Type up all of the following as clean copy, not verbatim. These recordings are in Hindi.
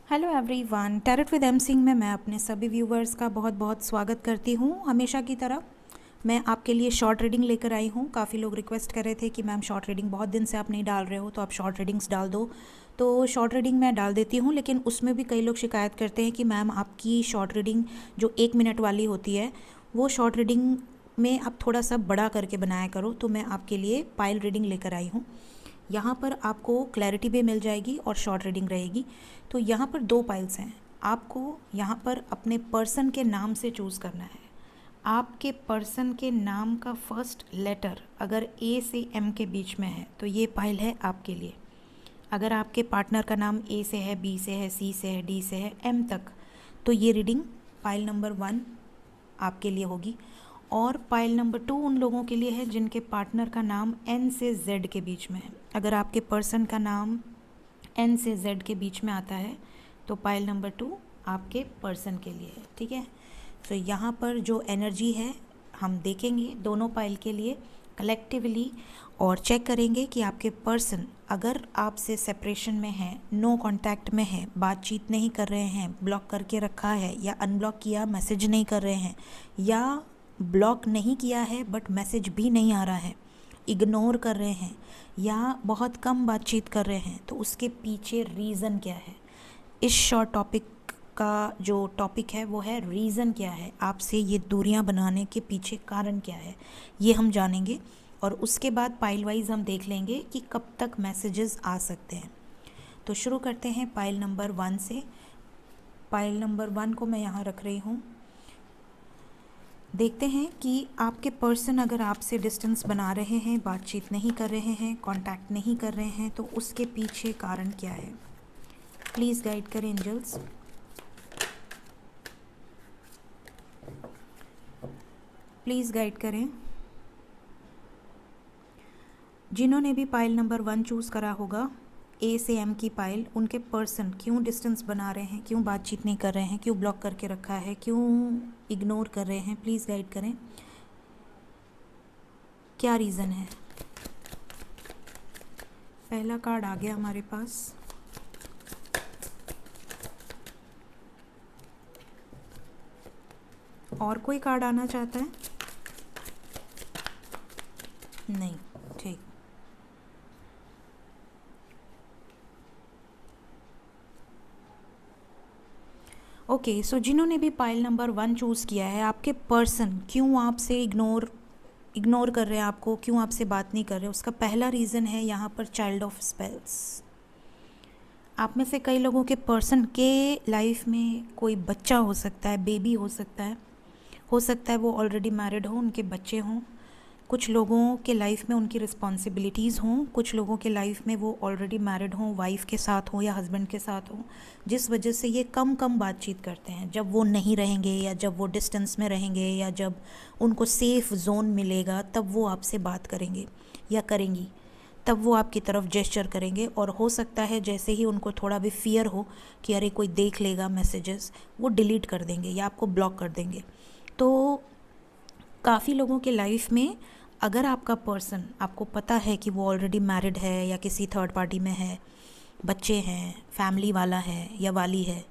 Hello everyone, tarot with M Singh में मैं अपने सभी व्यूवर्स का बहुत बहुत स्वागत करती हूँ। हमेशा की तरह मैं आपके लिए शॉर्ट रीडिंग लेकर आई हूँ। काफ़ी लोग रिक्वेस्ट कर रहे थे कि मैम शॉर्ट रीडिंग बहुत दिन से आप नहीं डाल रहे हो, तो आप शॉर्ट रीडिंग्स डाल दो। तो शॉर्ट रीडिंग मैं डाल देती हूँ, लेकिन उसमें भी कई लोग शिकायत करते हैं कि मैम आपकी शॉर्ट रीडिंग जो 1 मिनट वाली होती है वो शॉर्ट रीडिंग में आप थोड़ा सा बड़ा करके बनाया करो। तो मैं आपके लिए पाइल रीडिंग लेकर आई हूँ। यहाँ पर आपको क्लैरिटी भी मिल जाएगी और शॉर्ट रीडिंग रहेगी। तो यहाँ पर 2 पाइल्स हैं। आपको यहाँ पर अपने पर्सन के नाम से चूज़ करना है। आपके पर्सन के नाम का फर्स्ट लेटर अगर ए से एम के बीच में है तो ये पाइल है आपके लिए। अगर आपके पार्टनर का नाम ए से है, बी से है, सी से है, डी से है, एम तक, तो ये रीडिंग पाइल नंबर 1 आपके लिए होगी। और पाइल नंबर 2 उन लोगों के लिए है जिनके पार्टनर का नाम एन से जेड के बीच में है। अगर आपके पर्सन का नाम एन से जेड के बीच में आता है तो पाइल नंबर 2 आपके पर्सन के लिए है। ठीक है, तो यहाँ पर जो एनर्जी है हम देखेंगे दोनों पाइल के लिए कलेक्टिवली और चेक करेंगे कि आपके पर्सन अगर आपसे सेपरेशन में है, नो कांटेक्ट में है, बातचीत नहीं कर रहे हैं, ब्लॉक करके रखा है या अनब्लॉक किया, मैसेज नहीं कर रहे हैं, या ब्लॉक नहीं किया है बट मैसेज भी नहीं आ रहा है, इग्नोर कर रहे हैं या बहुत कम बातचीत कर रहे हैं, तो उसके पीछे रीज़न क्या है। इस शॉर्ट टॉपिक का जो टॉपिक है वो है रीज़न क्या है, आपसे ये दूरियां बनाने के पीछे कारण क्या है, ये हम जानेंगे। और उसके बाद पाइल वाइज हम देख लेंगे कि कब तक मैसेजेस आ सकते हैं। तो शुरू करते हैं पाइल नंबर 1 से। पाइल नंबर 1 को मैं यहाँ रख रही हूँ। देखते हैं कि आपके पर्सन अगर आपसे डिस्टेंस बना रहे हैं, बातचीत नहीं कर रहे हैं, कांटेक्ट नहीं कर रहे हैं, तो उसके पीछे कारण क्या है। प्लीज़ गाइड करें एंजल्स। प्लीज़ गाइड करें। जिन्होंने भी पाइल नंबर 1 चूज़ करा होगा, ए से एम की पाइल, उनके पर्सन क्यों डिस्टेंस बना रहे हैं, क्यों बातचीत नहीं कर रहे हैं, क्यों ब्लॉक करके रखा है, क्यों इग्नोर कर रहे हैं, प्लीज़ गाइड करें। क्या रीज़न है। पहला कार्ड आ गया हमारे पास। और कोई कार्ड आना चाहता है। नहीं, ठीक। ओके, सो जिन्होंने भी पाइल नंबर 1 चूज़ किया है, आपके पर्सन क्यों आपसे इग्नोर कर रहे हैं, आपको क्यों आपसे बात नहीं कर रहे, उसका पहला रीज़न है यहाँ पर चाइल्ड ऑफ स्पेल्स। आप में से कई लोगों के पर्सन के लाइफ में कोई बच्चा हो सकता है, बेबी हो सकता है वो ऑलरेडी मैरिड हो, उनके बच्चे हों। कुछ लोगों के लाइफ में उनकी रिस्पॉन्सिबिलिटीज़ हों, कुछ लोगों के लाइफ में वो ऑलरेडी मैरिड हों, वाइफ के साथ हों या हस्बैंड के साथ हों, जिस वजह से ये कम बातचीत करते हैं। जब वो नहीं रहेंगे या जब वो डिस्टेंस में रहेंगे या जब उनको सेफ़ जोन मिलेगा तब वो आपसे बात करेंगे या करेंगी, तब वो आपकी तरफ जेस्चर करेंगे। और हो सकता है जैसे ही उनको थोड़ा भी फियर हो कि अरे कोई देख लेगा मैसेजेस, वो डिलीट कर देंगे या आपको ब्लॉक कर देंगे। तो काफ़ी लोगों के लाइफ में अगर आपका पर्सन, आपको पता है कि वो ऑलरेडी मैरिड है या किसी थर्ड पार्टी में है, बच्चे हैं, फैमिली वाला है या वाली है,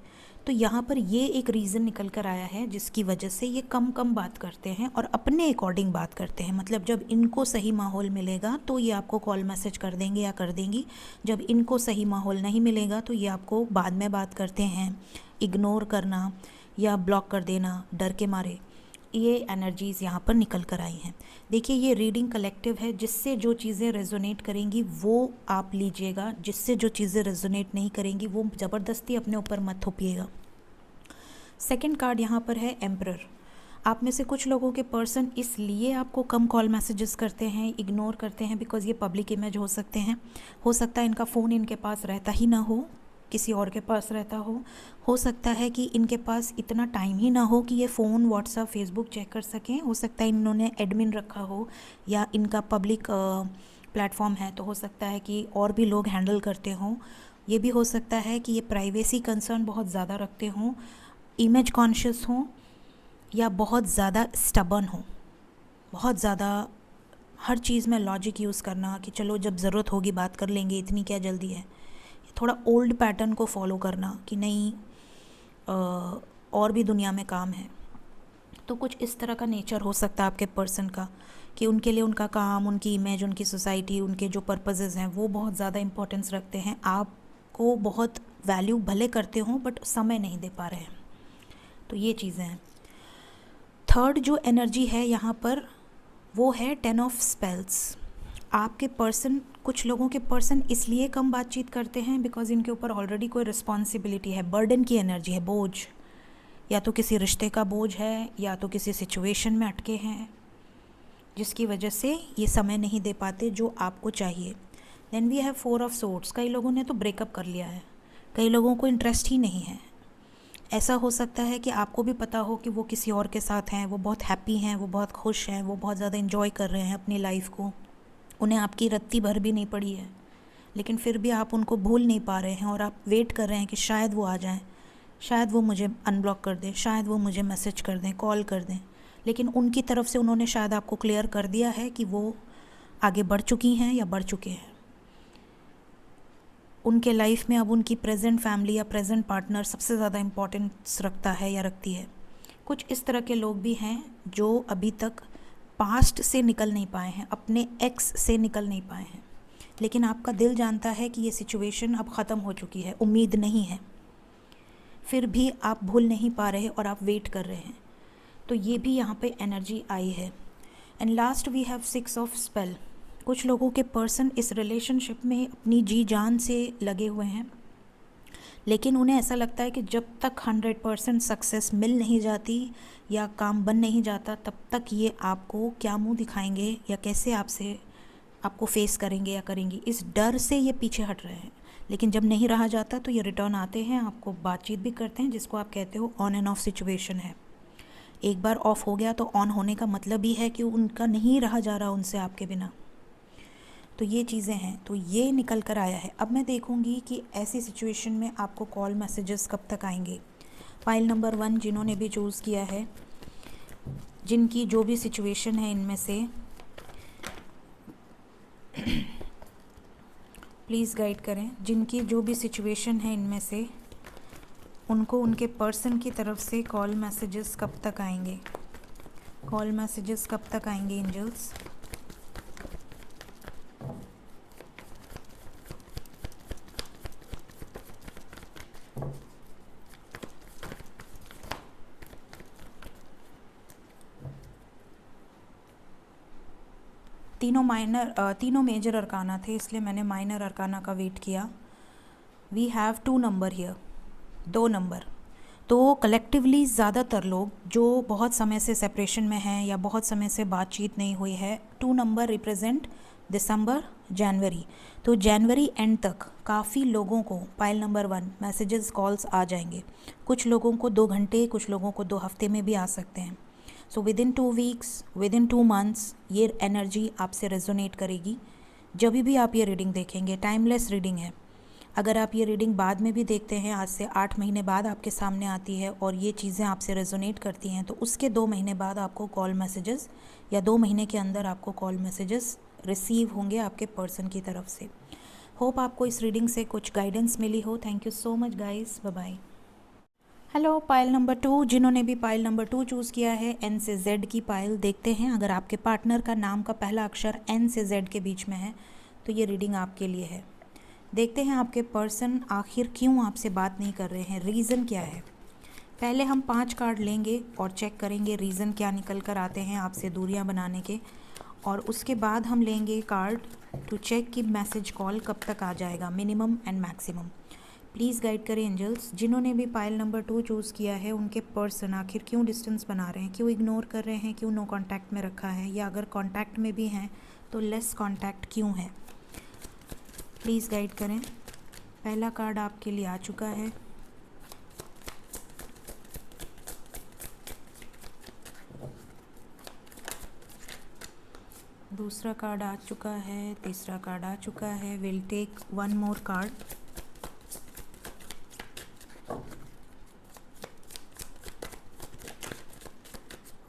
तो यहाँ पर ये एक रीज़न निकल कर आया है जिसकी वजह से ये कम बात करते हैं और अपने अकॉर्डिंग बात करते हैं। मतलब जब इनको सही माहौल मिलेगा तो ये आपको कॉल मैसेज कर देंगे या कर देंगी, जब इनको सही माहौल नहीं मिलेगा तो ये आपको बाद में बात करते हैं। इग्नोर करना या ब्लॉक कर देना डर के मारे, ये एनर्जीज़ यहाँ पर निकल कर आई हैं। देखिए, ये रीडिंग कलेक्टिव है, जिससे जो चीज़ें रेजोनेट करेंगी वो आप लीजिएगा, जिससे जो चीज़ें रेजोनेट नहीं करेंगी वो ज़बरदस्ती अपने ऊपर मत थोपिएगा। सेकंड कार्ड यहाँ पर है एम्परर। आप में से कुछ लोगों के पर्सन इसलिए आपको कम कॉल मैसेजेस करते हैं, इग्नोर करते हैं, बिकॉज़ ये पब्लिक इमेज हो सकते हैं। हो सकता है इनका फ़ोन इनके पास रहता ही ना हो, किसी और के पास रहता हो सकता है कि इनके पास इतना टाइम ही ना हो कि ये फ़ोन, व्हाट्सएप, फेसबुक चेक कर सकें। हो सकता है इन्होंने एडमिन रखा हो या इनका पब्लिक प्लेटफॉर्म है, तो हो सकता है कि और भी लोग हैंडल करते हों। ये भी हो सकता है कि ये प्राइवेसी कंसर्न बहुत ज़्यादा रखते हों, इमेज कॉन्शियस हों, या बहुत ज़्यादा स्टबर्न हों, बहुत ज़्यादा हर चीज़ में लॉजिक यूज़ करना कि चलो जब ज़रूरत होगी बात कर लेंगे, इतनी क्या जल्दी है। थोड़ा ओल्ड पैटर्न को फॉलो करना कि नहीं और भी दुनिया में काम है। तो कुछ इस तरह का नेचर हो सकता है आपके पर्सन का कि उनके लिए उनका काम, उनकी इमेज, उनकी सोसाइटी, उनके जो पर्पसेस हैं वो बहुत ज़्यादा इंपॉर्टेंस रखते हैं। आपको बहुत वैल्यू भले करते हों बट समय नहीं दे पा रहे हैं। तो ये चीज़ें हैं। थर्ड जो एनर्जी है यहाँ पर वो है 10 ऑफ स्पेल्स। आपके पर्सन, कुछ लोगों के पर्सन इसलिए कम बातचीत करते हैं बिकॉज इनके ऊपर ऑलरेडी कोई रिस्पॉन्सिबिलिटी है, बर्डन की एनर्जी है, बोझ, या तो किसी रिश्ते का बोझ है या तो किसी सिचुएशन में अटके हैं जिसकी वजह से ये समय नहीं दे पाते जो आपको चाहिए। Then we have 4 of swords. कई लोगों ने तो ब्रेकअप कर लिया है, कई लोगों को इंटरेस्ट ही नहीं है। ऐसा हो सकता है कि आपको भी पता हो कि वो किसी और के साथ हैं, वो बहुत हैप्पी हैं, वो बहुत खुश हैं, वो बहुत ज़्यादा इन्जॉय कर रहे हैं अपनी लाइफ को, उन्हें आपकी रत्ती भर भी नहीं पड़ी है, लेकिन फिर भी आप उनको भूल नहीं पा रहे हैं और आप वेट कर रहे हैं कि शायद वो आ जाएं, शायद वो मुझे अनब्लॉक कर दें, शायद वो मुझे मैसेज कर दें, कॉल कर दें। लेकिन उनकी तरफ से उन्होंने शायद आपको क्लियर कर दिया है कि वो आगे बढ़ चुकी हैं या बढ़ चुके हैं। उनके लाइफ में अब उनकी प्रेजेंट फैमिली या प्रेजेंट पार्टनर सबसे ज़्यादा इम्पोर्टेंस रखता है या रखती है। कुछ इस तरह के लोग भी हैं जो अभी तक पास्ट से निकल नहीं पाए हैं, अपने एक्स से निकल नहीं पाए हैं, लेकिन आपका दिल जानता है कि ये सिचुएशन अब ख़त्म हो चुकी है, उम्मीद नहीं है, फिर भी आप भूल नहीं पा रहे और आप वेट कर रहे हैं। तो ये भी यहाँ पे एनर्जी आई है। And last we have 6 of spell. कुछ लोगों के पर्सन इस रिलेशनशिप में अपनी जी जान से लगे हुए हैं, लेकिन उन्हें ऐसा लगता है कि जब तक 100% सक्सेस मिल नहीं जाती या काम बन नहीं जाता तब तक ये आपको क्या मुंह दिखाएंगे या कैसे आपको फेस करेंगे या करेंगी, इस डर से ये पीछे हट रहे हैं। लेकिन जब नहीं रहा जाता तो ये रिटर्न आते हैं, आपको बातचीत भी करते हैं, जिसको आप कहते हो ऑन एंड ऑफ सिचुएशन है। एक बार ऑफ हो गया तो ऑन होने का मतलब ही है कि उनका नहीं रहा जा रहा उनसे आपके बिना। तो ये चीज़ें हैं, तो ये निकल कर आया है। अब मैं देखूंगी कि ऐसी सिचुएशन में आपको कॉल मैसेजेस कब तक आएंगे। पाइल नंबर 1 जिन्होंने भी चूज़ किया है, जिनकी जो भी सिचुएशन है इनमें से प्लीज़ गाइड करें, जिनकी जो भी सिचुएशन है इनमें से उनको उनके पर्सन की तरफ से कॉल मैसेजेस कब तक आएंगे, कॉल मैसेजेस कब तक आएंगे एंजल्स। तीनों मेजर अरकाना थे, इसलिए मैंने माइनर अरकाना का वेट किया। We have 2 number here, 2 number. तो कलेक्टिवली ज़्यादातर लोग जो बहुत समय से सेपरेशन में हैं या बहुत समय से बातचीत नहीं हुई है, 2 नंबर रिप्रेजेंट दिसंबर, जनवरी। तो जनवरी एंड तक काफ़ी लोगों को पाइल नंबर 1 मैसेजेस, कॉल्स आ जाएंगे। कुछ लोगों को 2 घंटे, कुछ लोगों को 2 हफ्ते में भी आ सकते हैं। So with in 2 weeks, with in 2 months ये एनर्जी आपसे रेजोनेट करेगी। जब भी आप ये रीडिंग देखेंगे, टाइमलेस रीडिंग है। अगर आप ये रीडिंग बाद में भी देखते हैं, आज से 8 महीने बाद आपके सामने आती है और ये चीज़ें आपसे रेजोनेट करती हैं, तो उसके 2 महीने बाद आपको कॉल मैसेजेस या 2 महीने के अंदर आपको कॉल मैसेजेस रिसीव होंगे आपके पर्सन की तरफ से। होप आपको इस रीडिंग से कुछ गाइडेंस मिली हो। Thank you so much guys, bye bye. Hello, pile number 2 जिन्होंने भी पाइल नंबर 2 चूज़ किया है, एन से जेड की पाइल। देखते हैं अगर आपके पार्टनर का नाम का पहला अक्षर एन से जेड के बीच में है तो ये रीडिंग आपके लिए है। देखते हैं आपके पर्सन आखिर क्यों आपसे बात नहीं कर रहे हैं, रीज़न क्या है। पहले हम 5 कार्ड लेंगे और चेक करेंगे रीज़न क्या निकल कर आते हैं आपसे दूरियां बनाने के, और उसके बाद हम लेंगे कार्ड टू चेक कि मैसेज कॉल कब तक आ जाएगा, minimum and maximum. Please guide करें एंजल्स। जिन्होंने भी पाइल नंबर 2 चूज़ किया है, उनके पर्सन आखिर क्यों डिस्टेंस बना रहे हैं, क्यों इग्नोर कर रहे हैं, क्यों नो कॉन्टैक्ट में रखा है, या अगर कॉन्टैक्ट में भी हैं तो लेस कॉन्टैक्ट क्यों है। प्लीज़ गाइड करें। पहला कार्ड आपके लिए आ चुका है, दूसरा कार्ड आ चुका है, तीसरा कार्ड आ चुका है। Will take 1 more card.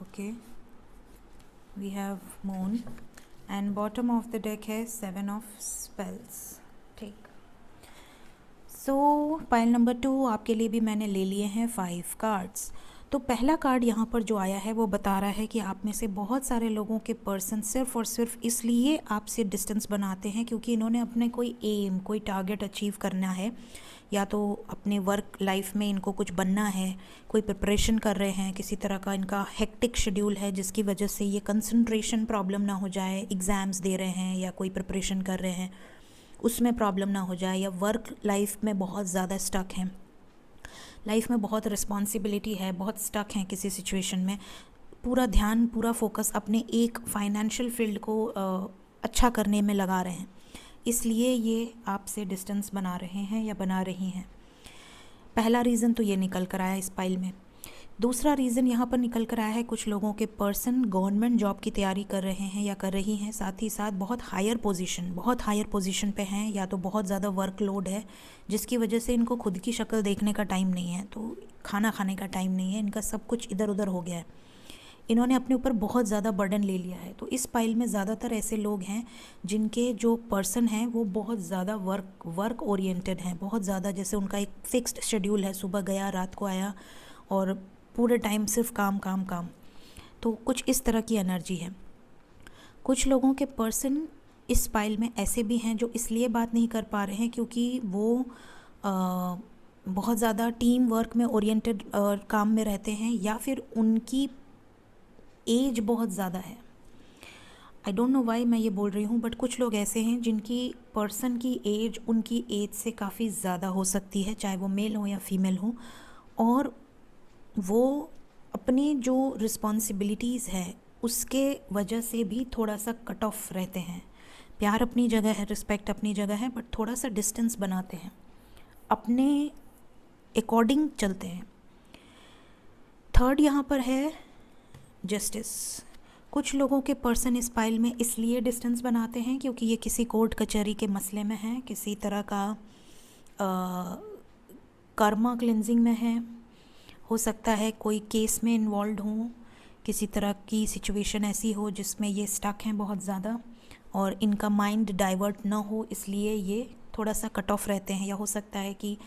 Okay, we have moon and bottom of the deck है 7 ऑफ स्पेल्स। ठीक, सो पाइल नंबर 2 आपके लिए भी मैंने ले लिए हैं 5 कार्ड्स। तो पहला कार्ड यहाँ पर जो आया है वो बता रहा है कि आप में से बहुत सारे लोगों के पर्सन सिर्फ़ और सिर्फ इसलिए आपसे डिस्टेंस बनाते हैं क्योंकि इन्होंने अपने कोई एम, कोई टारगेट अचीव करना है, या तो अपने वर्क लाइफ में इनको कुछ बनना है, कोई प्रिपरेशन कर रहे हैं, किसी तरह का इनका हेक्टिक शेड्यूल है जिसकी वजह से ये कंसंट्रेशन प्रॉब्लम ना हो जाए, एग्ज़ाम्स दे रहे हैं या कोई प्रिपरेशन कर रहे हैं उसमें प्रॉब्लम ना हो जाए, या वर्क लाइफ में बहुत ज़्यादा स्टक हैं, लाइफ में बहुत रिस्पॉन्सिबिलिटी है, बहुत स्टक हैं किसी सिचुएशन में, पूरा ध्यान पूरा फोकस अपने एक फाइनेंशियल फील्ड को अच्छा करने में लगा रहे हैं, इसलिए ये आपसे डिस्टेंस बना रहे हैं या बना रही हैं। पहला रीज़न तो ये निकल कर आया इस पाइल में। दूसरा रीज़न यहाँ पर निकल कर आया है कुछ लोगों के पर्सन गवर्नमेंट जॉब की तैयारी कर रहे हैं या कर रही हैं, साथ ही साथ बहुत हायर पोजीशन पे हैं, या तो बहुत ज़्यादा वर्कलोड है जिसकी वजह से इनको खुद की शक्ल देखने का टाइम नहीं है, तो खाना खाने का टाइम नहीं है, इनका सब कुछ इधर उधर हो गया है, इन्होंने अपने ऊपर बहुत ज़्यादा बर्डन ले लिया है। तो इस पाइल में ज़्यादातर ऐसे लोग हैं जिनके जो पर्सन हैं वो बहुत ज़्यादा वर्क ओरिएंटेड हैं, बहुत ज़्यादा, जैसे उनका एक फिक्स्ड शेड्यूल है, सुबह गया रात को आया और पूरे टाइम सिर्फ काम काम काम। तो कुछ इस तरह की एनर्जी है। कुछ लोगों के पर्सन इस पाइल में ऐसे भी हैं जो इसलिए बात नहीं कर पा रहे हैं क्योंकि वो बहुत ज़्यादा टीम वर्क में ओरिएंटेड काम में रहते हैं, या फिर उनकी एज बहुत ज़्यादा है। आई डोंट नो वाई मैं ये बोल रही हूँ, बट कुछ लोग ऐसे हैं जिनकी पर्सन की एज उनकी एज से काफ़ी ज़्यादा हो सकती है, चाहे वो मेल हो या फीमेल हो, और वो अपनी जो रिस्पॉन्सिबिलिटीज़ है उसके वजह से भी थोड़ा सा कट ऑफ रहते हैं। प्यार अपनी जगह है, रिस्पेक्ट अपनी जगह है, बट थोड़ा सा डिस्टेंस बनाते हैं, अपने अकॉर्डिंग चलते हैं। थर्ड यहाँ पर है जस्टिस। कुछ लोगों के पर्सन इस पाइल में इसलिए डिस्टेंस बनाते हैं क्योंकि ये किसी कोर्ट कचहरी के मसले में हैं, किसी तरह का कर्मा क्लिनजिंग में है, हो सकता है कोई केस में इन्वॉल्व हो, किसी तरह की सिचुएशन ऐसी हो जिसमें ये स्टक हैं बहुत ज़्यादा और इनका माइंड डाइवर्ट ना हो, इसलिए ये थोड़ा सा कट ऑफ रहते हैं। या हो सकता है कि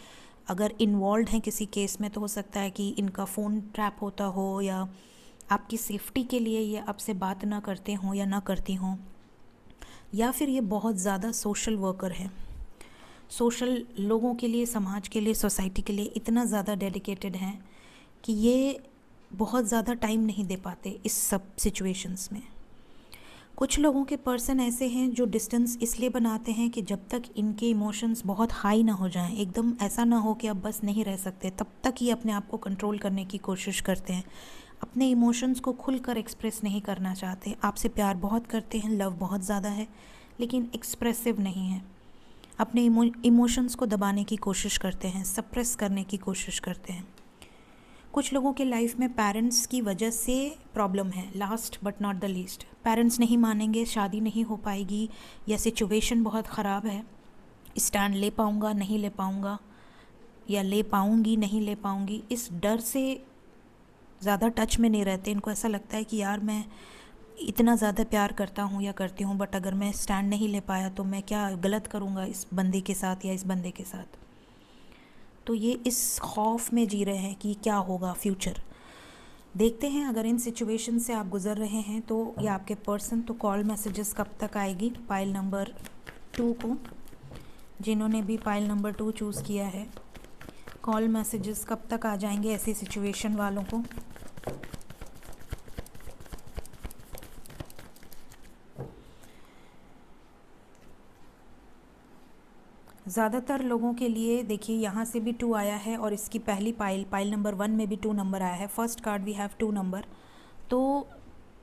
अगर इन्वॉल्व हैं किसी केस में तो हो सकता है कि इनका फ़ोन ट्रैप होता हो, या आपकी सेफ्टी के लिए ये आपसे बात ना करते हों या ना करती हों, या फिर ये बहुत ज़्यादा सोशल वर्कर है, सोशल लोगों के लिए, समाज के लिए, सोसाइटी के लिए इतना ज़्यादा डेडिकेटेड हैं कि ये बहुत ज़्यादा टाइम नहीं दे पाते इस सब सिचुएशंस में। कुछ लोगों के पर्सन ऐसे हैं जो डिस्टेंस इसलिए बनाते हैं कि जब तक इनके इमोशंस बहुत हाई ना हो जाएं, एकदम ऐसा ना हो कि अब बस नहीं रह सकते, तब तक ये अपने आप को कंट्रोल करने की कोशिश करते हैं, अपने इमोशंस को खुलकर एक्सप्रेस नहीं करना चाहते। आपसे प्यार बहुत करते हैं, लव बहुत ज़्यादा है, लेकिन एक्सप्रेसिव नहीं है, अपने इमोशंस को दबाने की कोशिश करते हैं, सप्रेस करने की कोशिश करते हैं। कुछ लोगों के लाइफ में पेरेंट्स की वजह से प्रॉब्लम है, last but not the least. Parents नहीं मानेंगे, शादी नहीं हो पाएगी, या सिचुएशन बहुत ख़राब है, स्टैंड ले पाऊँगा नहीं ले पाऊँगा, या ले पाऊँगी नहीं ले पाऊँगी, इस डर से ज़्यादा टच में नहीं रहते। इनको ऐसा लगता है कि यार मैं इतना ज़्यादा प्यार करता हूँ या करती हूँ, बट अगर मैं स्टैंड नहीं ले पाया तो मैं क्या गलत करूँगा इस बंदे के साथ या इस बंदे के साथ। तो ये इस खौफ में जी रहे हैं कि क्या होगा फ्यूचर। देखते हैं अगर इन सिचुएशन से आप गुज़र रहे हैं तो, या आपके पर्सन, तो कॉल मैसेजेस कब तक आएगी पाइल नंबर 2 को। जिन्होंने भी पाइल नंबर 2 चूज़ किया है, कॉल मैसेजेस कब तक आ जाएंगे ऐसी सिचुएशन वालों को। ज़्यादातर लोगों के लिए देखिए यहाँ से भी 2 आया है और इसकी पहली पाइल नंबर 1 में भी 2 नंबर आया है। First card we have 2 number. तो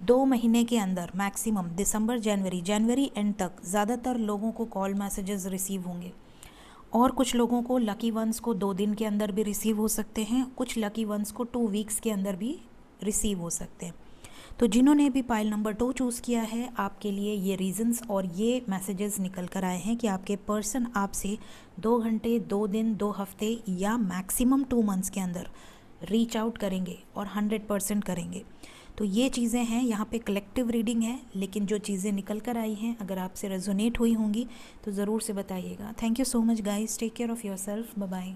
2 महीने के अंदर मैक्सिमम दिसंबर जनवरी एंड तक ज़्यादातर लोगों को कॉल मैसेजेस रिसीव होंगे, और कुछ लोगों को लकी वंस को 2 दिन के अंदर भी रिसीव हो सकते हैं, कुछ लकी वंस को 2 वीक्स के अंदर भी रिसीव हो सकते हैं। तो जिन्होंने भी पाइल नंबर 2 चूज़ किया है, आपके लिए ये रीज़न्स और ये मैसेजेस निकल कर आए हैं कि आपके पर्सन आपसे 2 घंटे, 2 दिन, 2 हफ्ते या मैक्सिमम 2 मंथ्स के अंदर रीच आउट करेंगे और 100% करेंगे। तो ये चीज़ें हैं, यहाँ पे कलेक्टिव रीडिंग है, लेकिन जो चीज़ें निकल कर आई हैं अगर आपसे रेजोनेट हुई होंगी तो ज़रूर से बताइएगा। Thank you so much guys, take care of yourself, bye bye.